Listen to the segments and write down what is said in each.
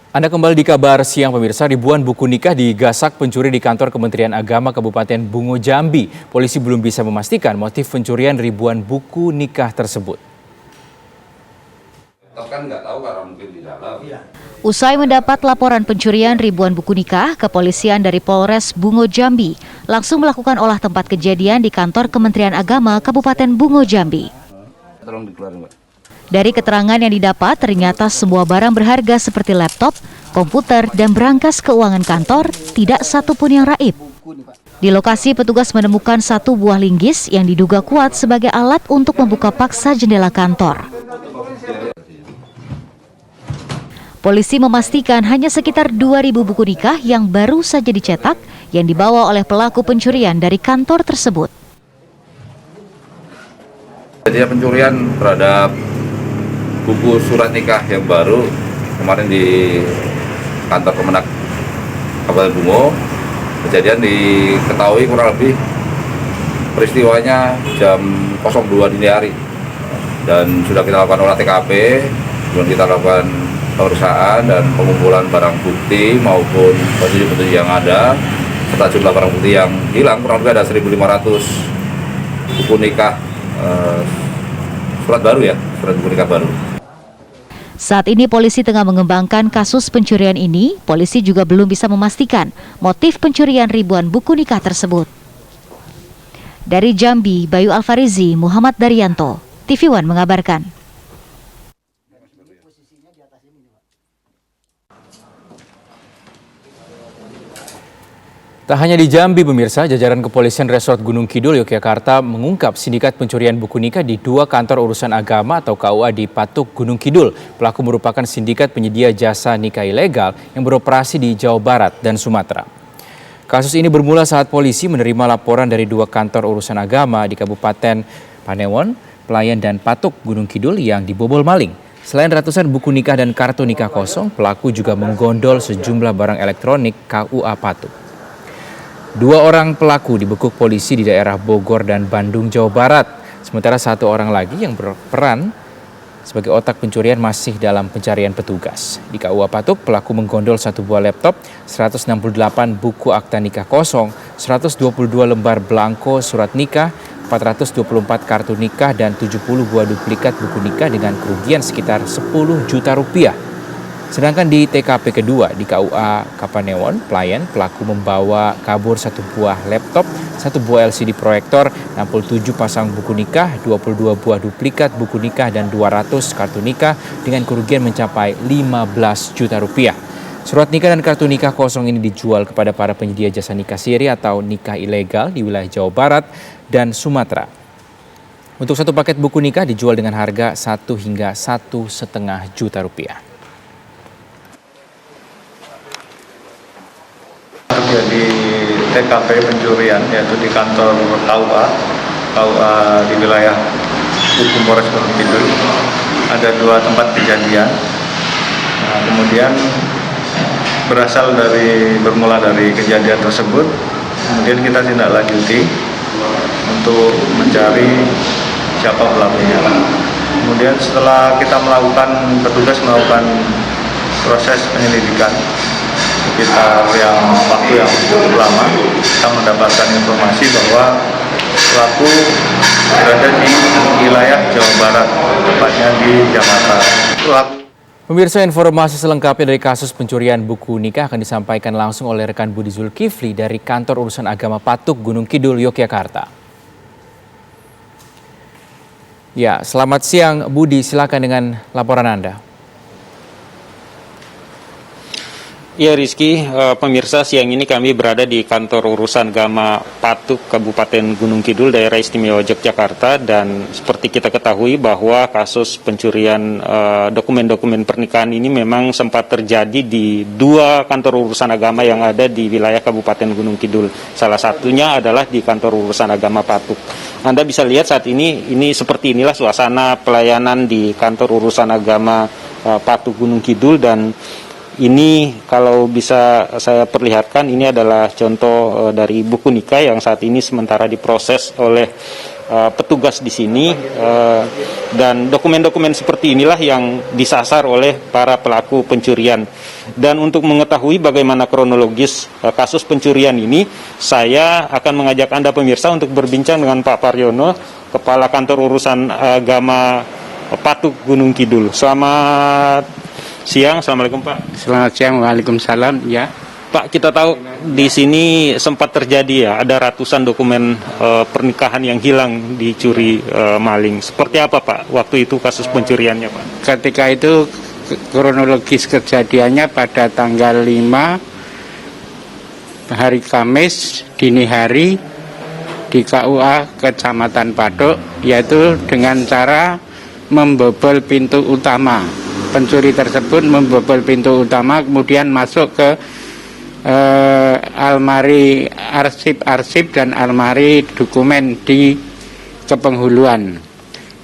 Anda kembali di Kabar Siang pemirsa, ribuan buku nikah digasak pencuri di kantor Kementerian Agama Kabupaten Bungo Jambi. Polisi belum bisa memastikan motif pencurian ribuan buku nikah tersebut. Usai mendapat laporan pencurian ribuan buku nikah, kepolisian dari Polres Bungo Jambi langsung melakukan olah tempat kejadian di kantor Kementerian Agama Kabupaten Bungo Jambi. Dari keterangan yang didapat, ternyata semua barang berharga seperti laptop, komputer, dan berangkas keuangan kantor tidak satupun yang raib. Di lokasi, petugas menemukan satu buah linggis yang diduga kuat sebagai alat untuk membuka paksa jendela kantor. Polisi memastikan hanya sekitar 2.000 buku nikah yang baru saja dicetak yang dibawa oleh pelaku pencurian dari kantor tersebut. Jadi pencurian terhadap buku surat nikah yang baru kemarin di kantor Kemenak Kabupaten Bungo. Kejadian diketahui kurang lebih peristiwanya jam 02 dini hari, dan sudah kita lakukan olah TKP, kemudian kita lakukan pemeriksaan dan pengumpulan barang bukti maupun petunjuk-petunjuk yang ada serta jumlah barang bukti yang hilang. Kurang lebih ada 1.500 buku nikah surat baru, surat buku nikah baru. Saat ini polisi tengah mengembangkan kasus pencurian ini. Polisi juga belum bisa memastikan motif pencurian ribuan buku nikah tersebut. Dari Jambi, Bayu Alfarizi, Muhammad Daryanto, TV One mengabarkan. Tak hanya di Jambi pemirsa, jajaran kepolisian Resort Gunung Kidul, Yogyakarta mengungkap sindikat pencurian buku nikah di 2 kantor urusan agama atau KUA di Patuk, Gunung Kidul. Pelaku merupakan sindikat penyedia jasa nikah ilegal yang beroperasi di Jawa Barat dan Sumatera. Kasus ini bermula saat polisi menerima laporan dari 2 kantor urusan agama di Kabupaten Panewon, Pelayan dan Patuk, Gunung Kidul yang dibobol maling. Selain ratusan buku nikah dan kartu nikah kosong, pelaku juga menggondol sejumlah barang elektronik KUA Patuk. 2 orang pelaku dibekuk polisi di daerah Bogor dan Bandung, Jawa Barat. Sementara 1 orang lagi yang berperan sebagai otak pencurian masih dalam pencarian petugas. Di KUA Patuk, pelaku menggondol 1 buah laptop, 168 buku akta nikah kosong, 122 lembar belangko surat nikah, 424 kartu nikah, dan 70 buah duplikat buku nikah dengan kerugian sekitar 10 juta rupiah. Sedangkan di TKP kedua di KUA Kapanewon, Pelayan, pelaku membawa kabur 1 buah laptop, 1 buah LCD proyektor, 67 pasang buku nikah, 22 buah duplikat buku nikah, dan 200 kartu nikah dengan kerugian mencapai 15 juta rupiah. Surat nikah dan kartu nikah kosong ini dijual kepada para penyedia jasa nikah siri atau nikah ilegal di wilayah Jawa Barat dan Sumatera. Untuk 1 paket buku nikah dijual dengan harga 1 hingga 1,5 juta rupiah. Jadi TKP pencurian yaitu di kantor KUA di wilayah hukum Polres Gunung Kidul. Ada 2 tempat kejadian. Kemudian bermula dari kejadian tersebut, kemudian kita tindak lanjuti untuk mencari siapa pelakunya. Kemudian setelah petugas melakukan proses penyelidikan sekitar waktu yang cukup lama, kita mendapatkan informasi bahwa pelaku berada di wilayah Jawa Barat, tepatnya di Jakarta. Pemirsa, informasi selengkapnya dari kasus pencurian buku nikah akan disampaikan langsung oleh rekan Budi Zulkifli dari Kantor Urusan Agama Patuk, Gunung Kidul, Yogyakarta. Ya, selamat siang Budi, silakan dengan laporan Anda. Ya Rizky, pemirsa, siang ini kami berada di Kantor Urusan Agama Patuk, Kabupaten Gunung Kidul, Daerah Istimewa Yogyakarta, dan seperti kita ketahui bahwa kasus pencurian dokumen-dokumen pernikahan ini memang sempat terjadi di 2 kantor urusan agama yang ada di wilayah Kabupaten Gunung Kidul. Salah satunya adalah di Kantor Urusan Agama Patuk. Anda bisa lihat saat ini seperti inilah suasana pelayanan di Kantor Urusan Agama Patuk Gunung Kidul, dan ini kalau bisa saya perlihatkan, ini adalah contoh dari buku nikah yang saat ini sementara diproses oleh petugas di sini, dan dokumen-dokumen seperti inilah yang disasar oleh para pelaku pencurian. Dan untuk mengetahui bagaimana kronologis kasus pencurian ini, saya akan mengajak Anda pemirsa untuk berbincang dengan Pak Paryono, Kepala Kantor Urusan Agama Patuk Gunung Kidul. Selamat siang, Assalamualaikum Pak. Selamat siang, waalaikumsalam. Ya, Pak, kita tahu di sini sempat terjadi ya, ada ratusan dokumen pernikahan yang hilang dicuri maling. Seperti apa Pak waktu itu kasus pencuriannya Pak? ketika itu kronologis kejadiannya pada tanggal 5 hari Kamis dini hari di KUA Kecamatan Patuk, yaitu dengan cara membobol pintu utama. Pencuri tersebut membobol pintu utama, kemudian masuk ke almari arsip-arsip dan almari dokumen di kepenghuluan.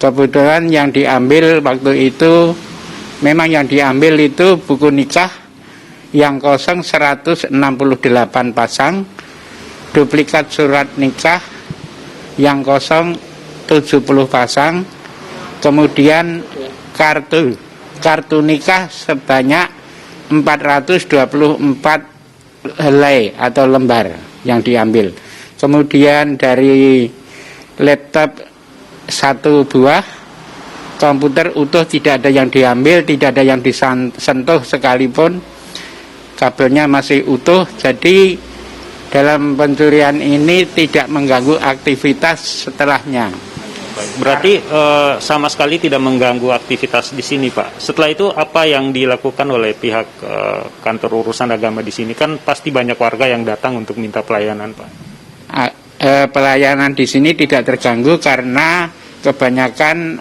Kebetulan yang diambil waktu itu, memang yang diambil itu buku nikah yang kosong 168 pasang, duplikat surat nikah yang kosong 70 pasang, kemudian kartu nikah sebanyak 424 helai atau lembar yang diambil. Kemudian dari laptop 1 buah, komputer utuh tidak ada yang diambil, tidak ada yang disentuh sekalipun, kabelnya masih utuh. Jadi dalam pencurian ini tidak mengganggu aktivitas setelahnya. Berarti sama sekali tidak mengganggu aktivitas di sini Pak. Setelah itu apa yang dilakukan oleh pihak kantor urusan agama di sini? Kan pasti banyak warga yang datang untuk minta pelayanan Pak. Pelayanan di sini tidak terganggu karena kebanyakan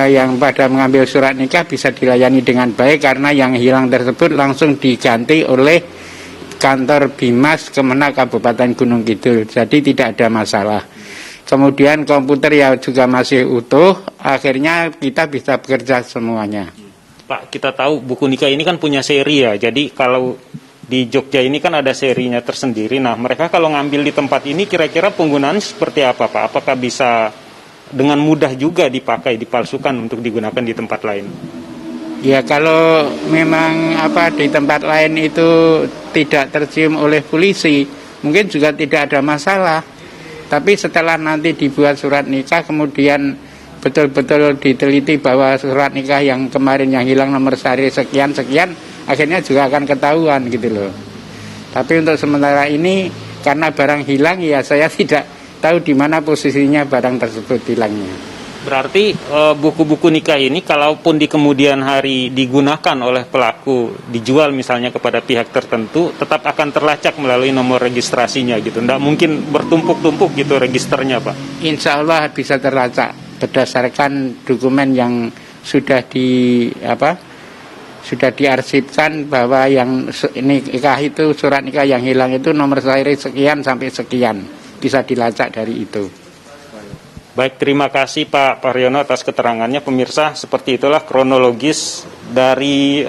yang pada mengambil surat nikah bisa dilayani dengan baik, karena yang hilang tersebut langsung diganti oleh kantor Bimas Kemenak Kabupaten Gunung Kidul. Jadi tidak ada masalah. Kemudian komputer ya juga masih utuh, akhirnya kita bisa bekerja semuanya. Pak, kita tahu buku nikah ini kan punya seri ya, jadi kalau di Jogja ini kan ada serinya tersendiri. Nah, mereka kalau ngambil di tempat ini kira-kira penggunaan seperti apa Pak? Apakah bisa dengan mudah juga dipakai, dipalsukan untuk digunakan di tempat lain? Ya, kalau memang di tempat lain itu tidak tercium oleh polisi, mungkin juga tidak ada masalah. Tapi setelah nanti dibuat surat nikah, kemudian betul-betul diteliti bahwa surat nikah yang kemarin yang hilang nomor sari sekian-sekian, akhirnya juga akan ketahuan gitu loh. Tapi untuk sementara ini, karena barang hilang, ya saya tidak tahu di mana posisinya barang tersebut hilangnya. Berarti buku-buku nikah ini kalaupun di kemudian hari digunakan oleh pelaku, dijual misalnya kepada pihak tertentu, tetap akan terlacak melalui nomor registrasinya gitu. Tidak mungkin bertumpuk-tumpuk gitu registernya Pak. Insya Allah bisa terlacak berdasarkan dokumen yang sudah sudah diarsipkan, bahwa yang nikah itu, surat nikah yang hilang itu nomor seri sekian sampai sekian, bisa dilacak dari itu. Baik, terima kasih Pak Paryono atas keterangannya. Pemirsa, seperti itulah kronologis dari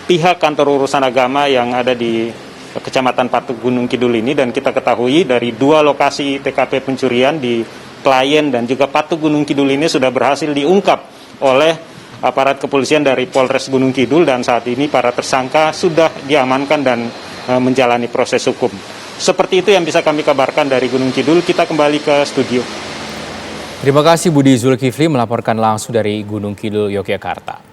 pihak kantor urusan agama yang ada di Kecamatan Patuk Gunung Kidul ini. Dan kita ketahui dari 2 lokasi TKP pencurian di Klayen dan juga Patuk Gunung Kidul ini sudah berhasil diungkap oleh aparat kepolisian dari Polres Gunung Kidul, dan saat ini para tersangka sudah diamankan dan menjalani proses hukum. Seperti itu yang bisa kami kabarkan dari Gunung Kidul. Kita kembali ke studio. Terima kasih Budi Zulkifli melaporkan langsung dari Gunung Kidul, Yogyakarta.